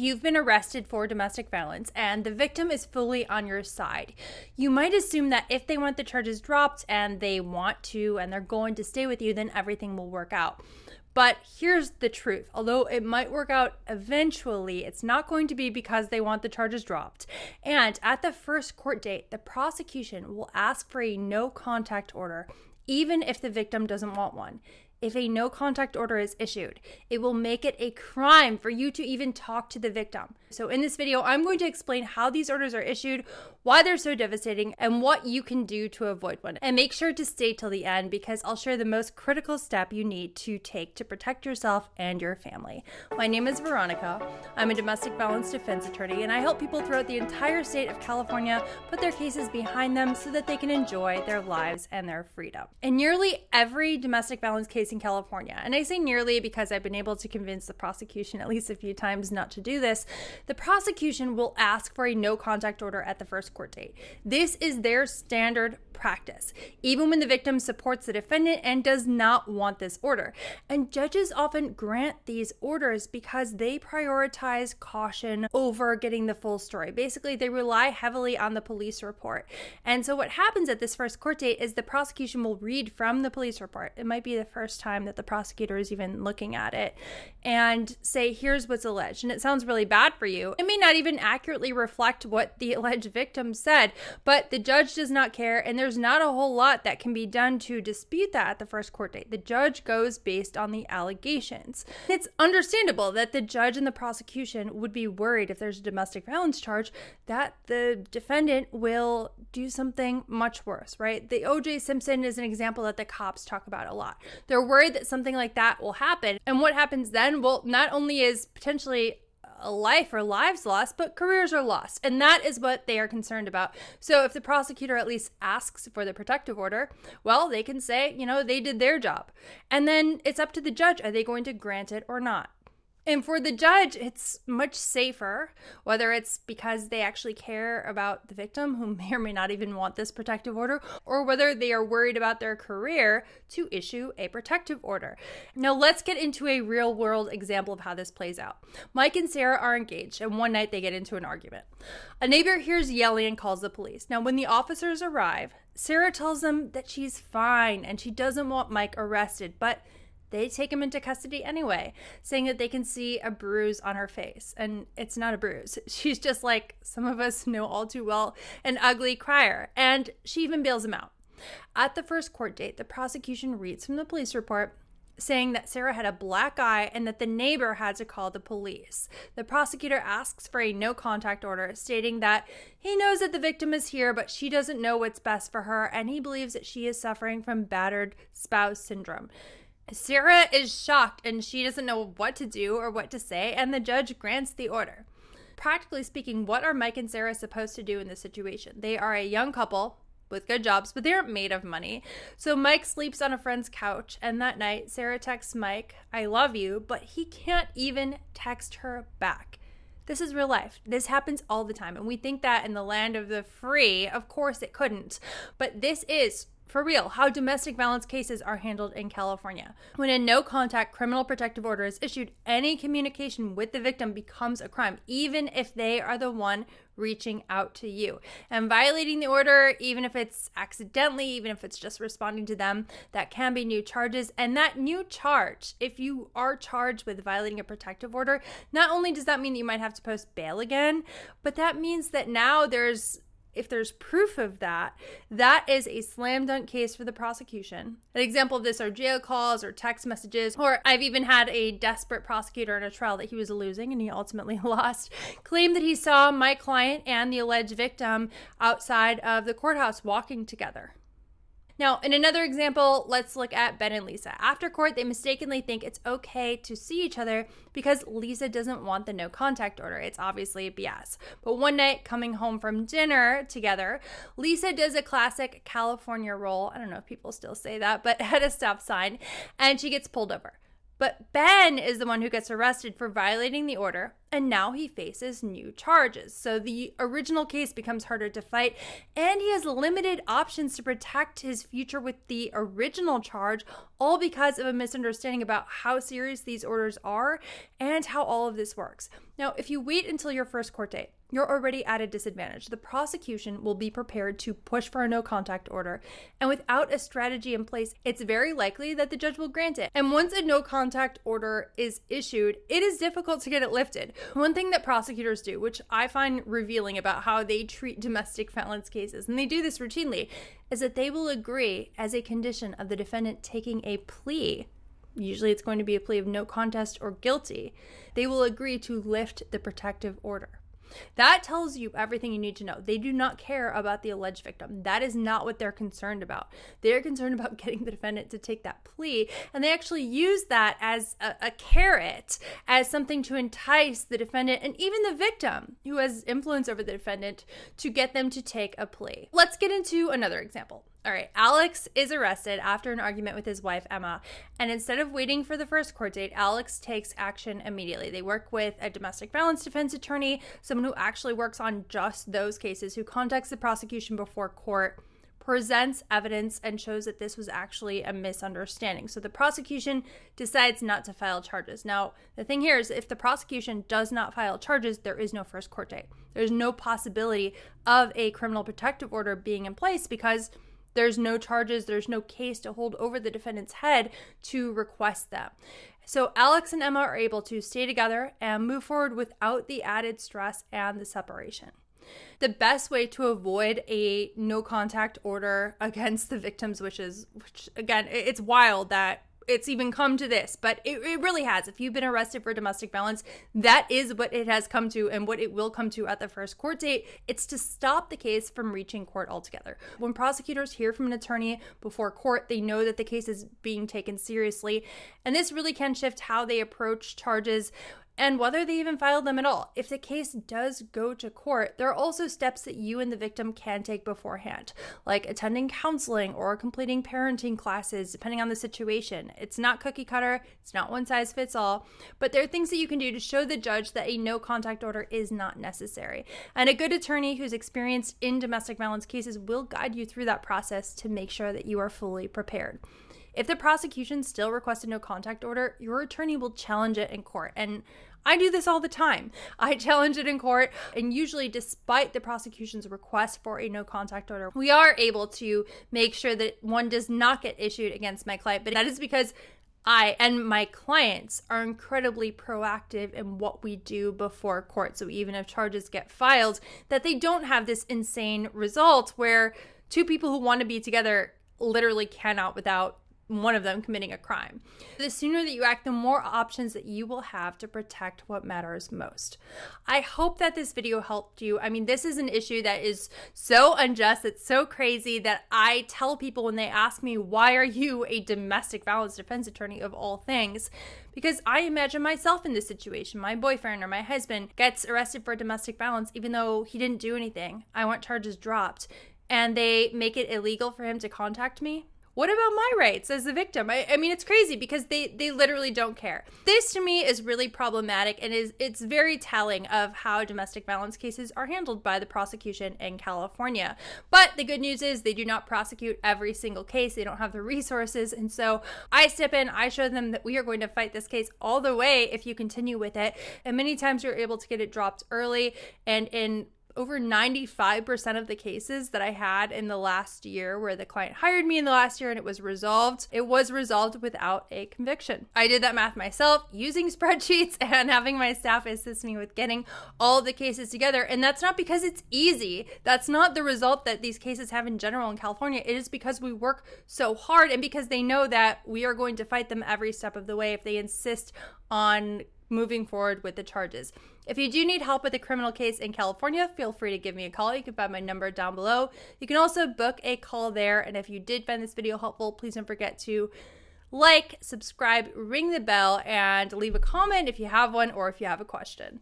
You've been arrested for domestic violence and the victim is fully on your side. You might assume that if they want the charges dropped and they want to and they're going to stay with you, then everything will work out. But here's the truth. Although it might work out eventually, it's not going to be because they want the charges dropped. And at the first court date, the prosecution will ask for a no contact order, even if the victim doesn't want one. If a no contact order is issued, it will make it a crime for you to even talk to the victim. So in this video, I'm going to explain how these orders are issued, why they're so devastating, and what you can do to avoid one. And make sure to stay till the end because I'll share the most critical step you need to take to protect yourself and your family. My name is Veronica. I'm a domestic violence defense attorney, and I help people throughout the entire state of California put their cases behind them so that they can enjoy their lives and their freedom. In nearly every domestic violence case in California, and I say nearly because I've been able to convince the prosecution at least a few times not to do this, the prosecution will ask for a no contact order at the first court date. This is their standard practice, even when the victim supports the defendant and does not want this order. And judges often grant these orders because they prioritize caution over getting the full story. Basically, they rely heavily on the police report. And so what happens at this first court date is the prosecution will read from the police report. It might be the first time that the prosecutor is even looking at it and say, here's what's alleged. And it sounds really bad for you. It may not even accurately reflect what the alleged victim said, but the judge does not care, and there's not a whole lot that can be done to dispute that at the first court date. The judge goes based on the allegations. It's understandable that the judge and the prosecution would be worried if there's a domestic violence charge that the defendant will do something much worse, right? The O.J. Simpson is an example that the cops talk about a lot. They're worried that something like that will happen. And what happens then? Well, not only is potentially a life or lives lost, but careers are lost. And that is what they are concerned about. So if the prosecutor at least asks for the protective order, well, they can say, they did their job. And then it's up to the judge. Are they going to grant it or not? And for the judge, it's much safer, whether it's because they actually care about the victim who may or may not even want this protective order, or whether they are worried about their career, to issue a protective order. Now let's get into a real world example of how this plays out. Mike and Sarah are engaged, and one night they get into an argument. A neighbor hears yelling and calls the police. Now when the officers arrive, Sarah tells them that she's fine and she doesn't want Mike arrested, but they take him into custody anyway, saying that they can see a bruise on her face. And it's not a bruise. She's just like some of us know all too well, an ugly crier. And she even bails him out. At the first court date, the prosecution reads from the police report saying that Sarah had a black eye and that the neighbor had to call the police. The prosecutor asks for a no contact order, stating that he knows that the victim is here, but she doesn't know what's best for her, and he believes that she is suffering from battered spouse syndrome. Sarah is shocked and she doesn't know what to do or what to say, and the judge grants the order. Practically speaking, what are Mike and Sarah supposed to do in this situation? They are a young couple with good jobs, but they aren't made of money. So Mike sleeps on a friend's couch, and that night Sarah texts Mike, "I love you," but he can't even text her back. This is real life. This happens all the time, and we think that in the land of the free, of course it couldn't. But this is for real, how domestic violence cases are handled in California. When a no-contact criminal protective order is issued, any communication with the victim becomes a crime, even if they are the one reaching out to you. And violating the order, even if it's accidentally, even if it's just responding to them, that can be new charges. And that new charge, if you are charged with violating a protective order, not only does that mean that you might have to post bail again, but that means that now if there's proof of that, that is a slam dunk case for the prosecution. An example of this are jail calls or text messages, or I've even had a desperate prosecutor in a trial that he was losing and he ultimately lost, claim that he saw my client and the alleged victim outside of the courthouse walking together. Now, in another example, let's look at Ben and Lisa. After court, they mistakenly think it's okay to see each other because Lisa doesn't want the no contact order. It's obviously BS. But one night, coming home from dinner together, Lisa does a classic California roll. I don't know if people still say that, but at a stop sign, and she gets pulled over. But Ben is the one who gets arrested for violating the order, and now he faces new charges. So the original case becomes harder to fight, and he has limited options to protect his future with the original charge, all because of a misunderstanding about how serious these orders are and how all of this works. Now, if you wait until your first court date, you're already at a disadvantage. The prosecution will be prepared to push for a no contact order, and without a strategy in place, it's very likely that the judge will grant it. And once a no contact order is issued, it is difficult to get it lifted. One thing that prosecutors do, which I find revealing about how they treat domestic violence cases, and they do this routinely, is that they will agree as a condition of the defendant taking a plea. Usually it's going to be a plea of no contest or guilty. They will agree to lift the protective order. That tells you everything you need to know. They do not care about the alleged victim. That is not what they're concerned about. They're concerned about getting the defendant to take that plea, and they actually use that as a carrot, as something to entice the defendant and even the victim who has influence over the defendant to get them to take a plea. Let's get into another example. All right, Alex is arrested after an argument with his wife, Emma, and instead of waiting for the first court date, Alex takes action immediately. They work with a domestic violence defense attorney, someone who actually works on just those cases, who contacts the prosecution before court, presents evidence, and shows that this was actually a misunderstanding. So the prosecution decides not to file charges. Now, the thing here is if the prosecution does not file charges, there is no first court date. There's no possibility of a criminal protective order being in place because there's no charges, there's no case to hold over the defendant's head to request them. So Alex and Emma are able to stay together and move forward without the added stress and the separation. The best way to avoid a no contact order against the victim's wishes, which again, it's wild that it's even come to this, but it really has. If you've been arrested for domestic violence, that is what it has come to and what it will come to at the first court date. It's to stop the case from reaching court altogether. When prosecutors hear from an attorney before court, they know that the case is being taken seriously, and this really can shift how they approach charges and whether they even filed them at all. If the case does go to court, there are also steps that you and the victim can take beforehand, like attending counseling or completing parenting classes, depending on the situation. It's not cookie cutter, it's not one size fits all, but there are things that you can do to show the judge that a no contact order is not necessary. And a good attorney who's experienced in domestic violence cases will guide you through that process to make sure that you are fully prepared. If the prosecution still requests a no contact order, your attorney will challenge it in court. And I do this all the time. I challenge it in court, and usually despite the prosecution's request for a no contact order, we are able to make sure that one does not get issued against my client. But that is because I and my clients are incredibly proactive in what we do before court. So even if charges get filed, that they don't have this insane result where two people who want to be together literally cannot without one of them committing a crime. The sooner that you act, the more options that you will have to protect what matters most. I hope that this video helped you. I mean, this is an issue that is so unjust, it's so crazy that I tell people when they ask me, why are you a domestic violence defense attorney of all things? Because I imagine myself in this situation. My boyfriend or my husband gets arrested for domestic violence even though he didn't do anything. I want charges dropped, and they make it illegal for him to contact me. What about my rights as the victim? I mean, it's crazy because they literally don't care. This to me is really problematic, and it's very telling of how domestic violence cases are handled by the prosecution in California. But the good news is they do not prosecute every single case. They don't have the resources. And so I step in, I show them that we are going to fight this case all the way if you continue with it. And many times you're able to get it dropped early, and in over 95% of the cases that I had in the last year where the client hired me in the last year and it was resolved without a conviction. I did that math myself using spreadsheets and having my staff assist me with getting all the cases together. And that's not because it's easy. That's not the result that these cases have in general in California. It is because we work so hard and because they know that we are going to fight them every step of the way if they insist on moving forward with the charges. If you do need help with a criminal case in California, feel free to give me a call. You can find my number down below. You can also book a call there. And if you did find this video helpful, please don't forget to like, subscribe, ring the bell, and leave a comment if you have one or if you have a question.